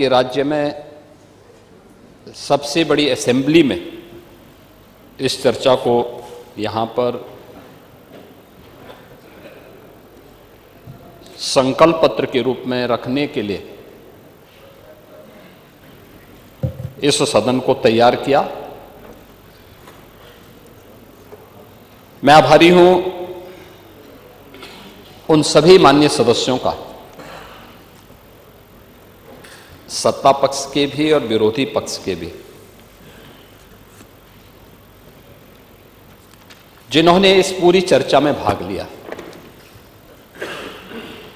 ये राज्य में सबसे बड़ी असेंबली में इस चर्चा को यहाँ पर संकल्प पत्र के रूप में रखने के लिए इस सदन को तैयार किया। मैं आभारी हूं उन सभी माननीय सदस्यों का, सत्ता पक्ष के भी और विरोधी पक्ष के भी, जिन्होंने इस पूरी चर्चा में भाग लिया।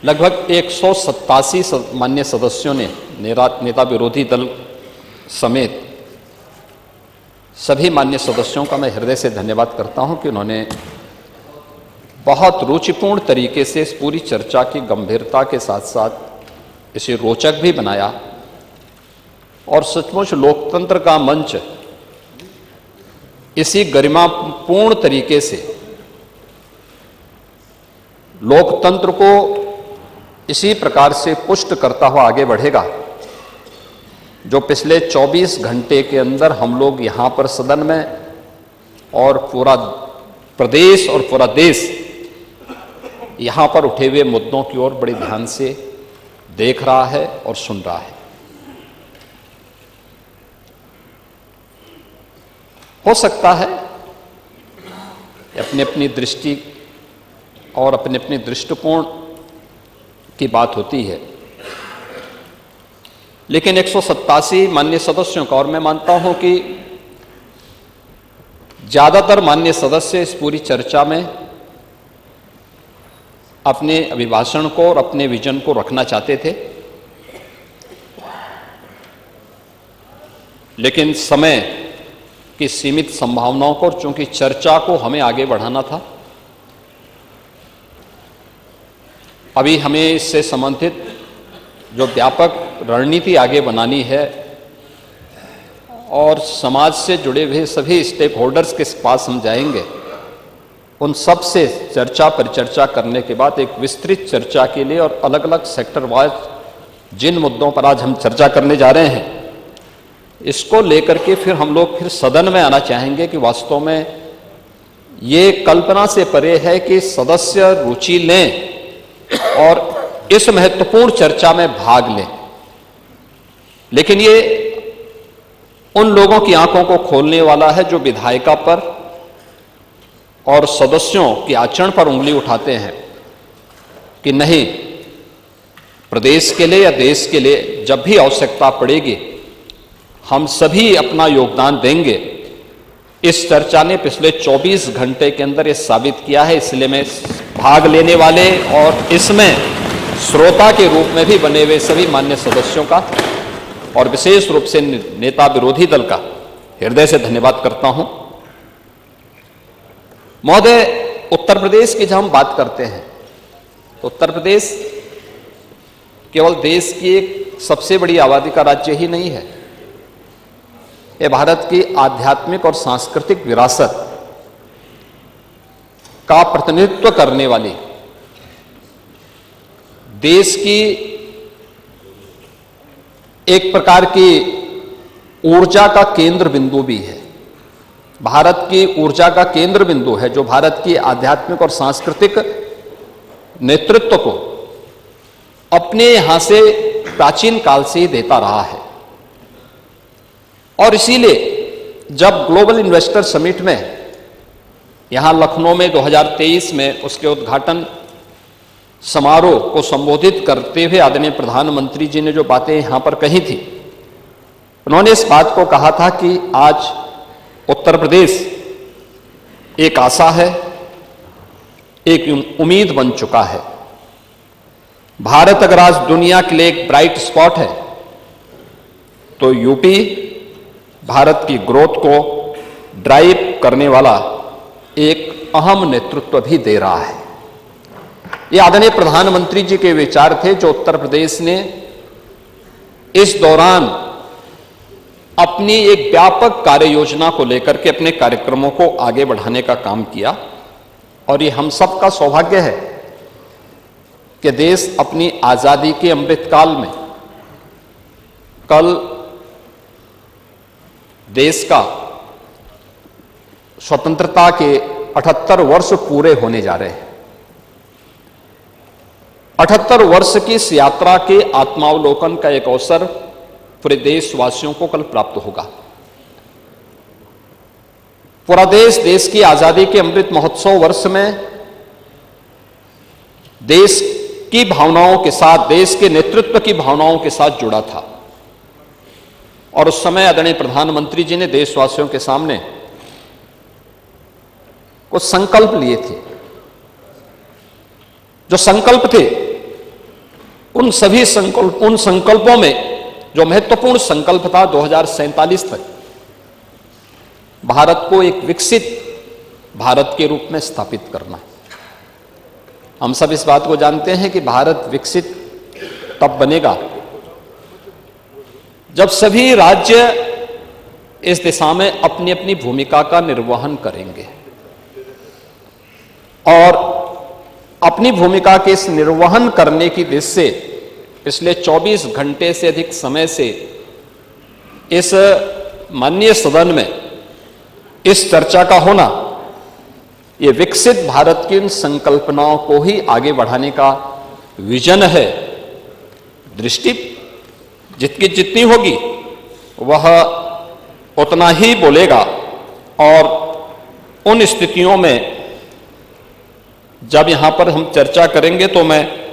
लगभग 187 माननीय सदस्यों ने नेता विरोधी दल समेत सभी माननीय सदस्यों का मैं हृदय से धन्यवाद करता हूं कि उन्होंने बहुत रुचिपूर्ण तरीके से इस पूरी चर्चा की गंभीरता के साथ साथ इसे रोचक भी बनाया और सचमुच लोकतंत्र का मंच इसी गरिमापूर्ण तरीके से लोकतंत्र को इसी प्रकार से पुष्ट करता हुआ आगे बढ़ेगा जो पिछले 24 घंटे के अंदर हम लोग यहां पर सदन में और पूरा प्रदेश और पूरा देश यहां पर उठे हुए मुद्दों की ओर बड़े ध्यान से देख रहा है और सुन रहा है। हो सकता है अपनी अपनी दृष्टि और अपने अपने दृष्टिकोण की बात होती है, लेकिन 187 माननीय सदस्यों का, और मैं मानता हूं कि ज्यादातर माननीय सदस्य इस पूरी चर्चा में अपने अभिभाषण को और अपने विजन को रखना चाहते थे, लेकिन समय की सीमित संभावनाओं को, चूंकि चर्चा को हमें आगे बढ़ाना था, अभी हमें इससे संबंधित जो व्यापक रणनीति आगे बनानी है और समाज से जुड़े हुए सभी स्टेक होल्डर्स के पास हम जाएंगे, उन सब से चर्चा परिचर्चा करने के बाद एक विस्तृत चर्चा के लिए और अलग अलग सेक्टर वाइज जिन मुद्दों पर आज हम चर्चा करने जा रहे हैं, इसको लेकर के फिर हम लोग फिर सदन में आना चाहेंगे कि वास्तव में ये कल्पना से परे है कि सदस्य रुचि लें और इस महत्वपूर्ण चर्चा में भाग लें, लेकिन ये उन लोगों की आंखों को खोलने वाला है जो विधायिका पर और सदस्यों के आचरण पर उंगली उठाते हैं कि नहीं, प्रदेश के लिए या देश के लिए जब भी आवश्यकता पड़ेगी हम सभी अपना योगदान देंगे। इस चर्चा ने पिछले 24 घंटे के अंदर ये साबित किया है, इसलिए मैं भाग लेने वाले और इसमें श्रोता के रूप में भी बने हुए सभी मान्य सदस्यों का और विशेष रूप से नेता विरोधी दल का हृदय से धन्यवाद करता हूं। महोदय, उत्तर प्रदेश की जब हम बात करते हैं तो उत्तर प्रदेश केवल देश की एक सबसे बड़ी आबादी का राज्य ही नहीं है, यह भारत की आध्यात्मिक और सांस्कृतिक विरासत का प्रतिनिधित्व करने वाली देश की एक प्रकार की ऊर्जा का केंद्र बिंदु भी है। भारत की ऊर्जा का केंद्र बिंदु है जो भारत की आध्यात्मिक और सांस्कृतिक नेतृत्व को अपने यहां से प्राचीन काल से ही देता रहा है। और इसीलिए जब ग्लोबल इन्वेस्टर समिट में यहां लखनऊ में 2023 में उसके उद्घाटन समारोह को संबोधित करते हुए आदरणीय प्रधानमंत्री जी ने जो बातें यहां पर कही थी, उन्होंने इस बात को कहा था कि आज उत्तर प्रदेश एक आशा है, एक उम्मीद बन चुका है। भारत अगर आज दुनिया के लिए एक ब्राइट स्पॉट है तो यूपी भारत की ग्रोथ को ड्राइव करने वाला एक अहम नेतृत्व भी दे रहा है। ये आदरणीय प्रधानमंत्री जी के विचार थे जो उत्तर प्रदेश ने इस दौरान अपनी एक व्यापक कार्य योजना को लेकर के अपने कार्यक्रमों को आगे बढ़ाने का काम किया। और ये हम सब का सौभाग्य है कि देश अपनी आजादी के अमृतकाल में कल देश का स्वतंत्रता के 78 वर्ष पूरे होने जा रहे हैं। 78 वर्ष की इस यात्रा के आत्मावलोकन का एक अवसर पूरे देशवासियों को कल प्राप्त होगा। पूरा देश की आजादी के अमृत महोत्सव वर्ष में देश की भावनाओं के साथ, देश के नेतृत्व की भावनाओं के साथ जुड़ा था। और उस समय आदरणीय प्रधानमंत्री जी ने देशवासियों के सामने कुछ संकल्प लिए थे। जो संकल्प थे, उन संकल्पों में जो महत्वपूर्ण संकल्प था 2047 तक भारत को एक विकसित भारत के रूप में स्थापित करना। हम सब इस बात को जानते हैं कि भारत विकसित तब बनेगा जब सभी राज्य इस दिशा में अपनी अपनी भूमिका का निर्वहन करेंगे और अपनी भूमिका के इस निर्वहन करने की दिशा से पिछले 24 घंटे से अधिक समय से इस माननीय सदन में इस चर्चा का होना, ये विकसित भारत की इन संकल्पनाओं को ही आगे बढ़ाने का विजन है। दृष्टि जितनी होगी वह उतना ही बोलेगा। और उन स्थितियों में जब यहां पर हम चर्चा करेंगे तो मैं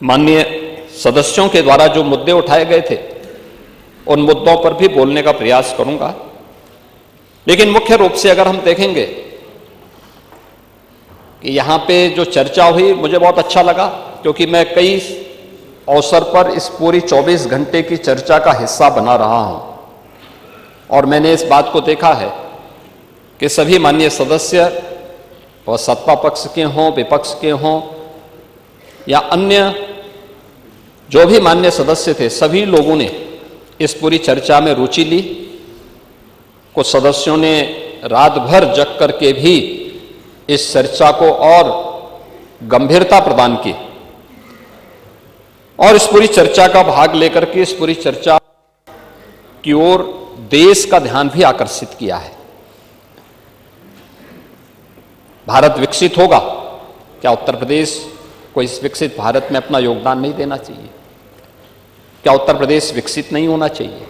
माननीय सदस्यों के द्वारा जो मुद्दे उठाए गए थे उन मुद्दों पर भी बोलने का प्रयास करूंगा। लेकिन मुख्य रूप से अगर हम देखेंगे कि यहां पे जो चर्चा हुई, मुझे बहुत अच्छा लगा, क्योंकि मैं कई अवसर पर इस पूरी 24 घंटे की चर्चा का हिस्सा बना रहा हूं और मैंने इस बात को देखा है कि सभी माननीय सदस्य, वह सत्ता पक्ष के हों, विपक्ष के हों या अन्य जो भी माननीय सदस्य थे, सभी लोगों ने इस पूरी चर्चा में रुचि ली। कुछ सदस्यों ने रात भर जग करके भी इस चर्चा को और गंभीरता प्रदान की और इस पूरी चर्चा का भाग लेकर के इस पूरी चर्चा की ओर देश का ध्यान भी आकर्षित किया है। भारत विकसित होगा, क्या उत्तर प्रदेश को इस विकसित भारत में अपना योगदान नहीं देना चाहिए? क्या उत्तर प्रदेश विकसित नहीं होना चाहिए?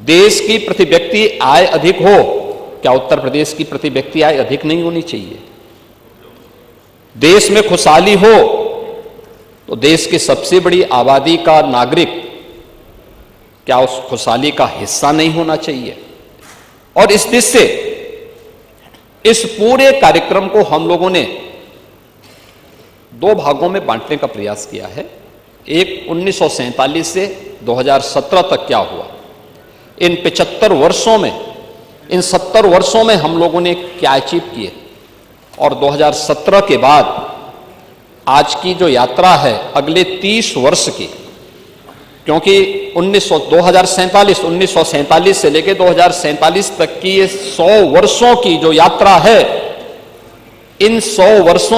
देश की प्रति व्यक्ति आय अधिक हो, क्या उत्तर प्रदेश की प्रति व्यक्ति आय अधिक नहीं होनी चाहिए? देश में खुशहाली हो तो देश की सबसे बड़ी आबादी का नागरिक क्या उस खुशहाली का हिस्सा नहीं होना चाहिए? और इस दिशा से इस पूरे कार्यक्रम को हम लोगों ने दो भागों में बांटने का प्रयास किया है। एक 1947 से 2017 तक क्या हुआ, इन 75 वर्षों में, इन 70 वर्षों में हम लोगों ने क्या अचीव किए, और 2017 के बाद आज की जो यात्रा है अगले 30 वर्ष की, क्योंकि 1947 से लेकर 2047 तक की ये 100 वर्षों की जो यात्रा है, इन 100 वर्षों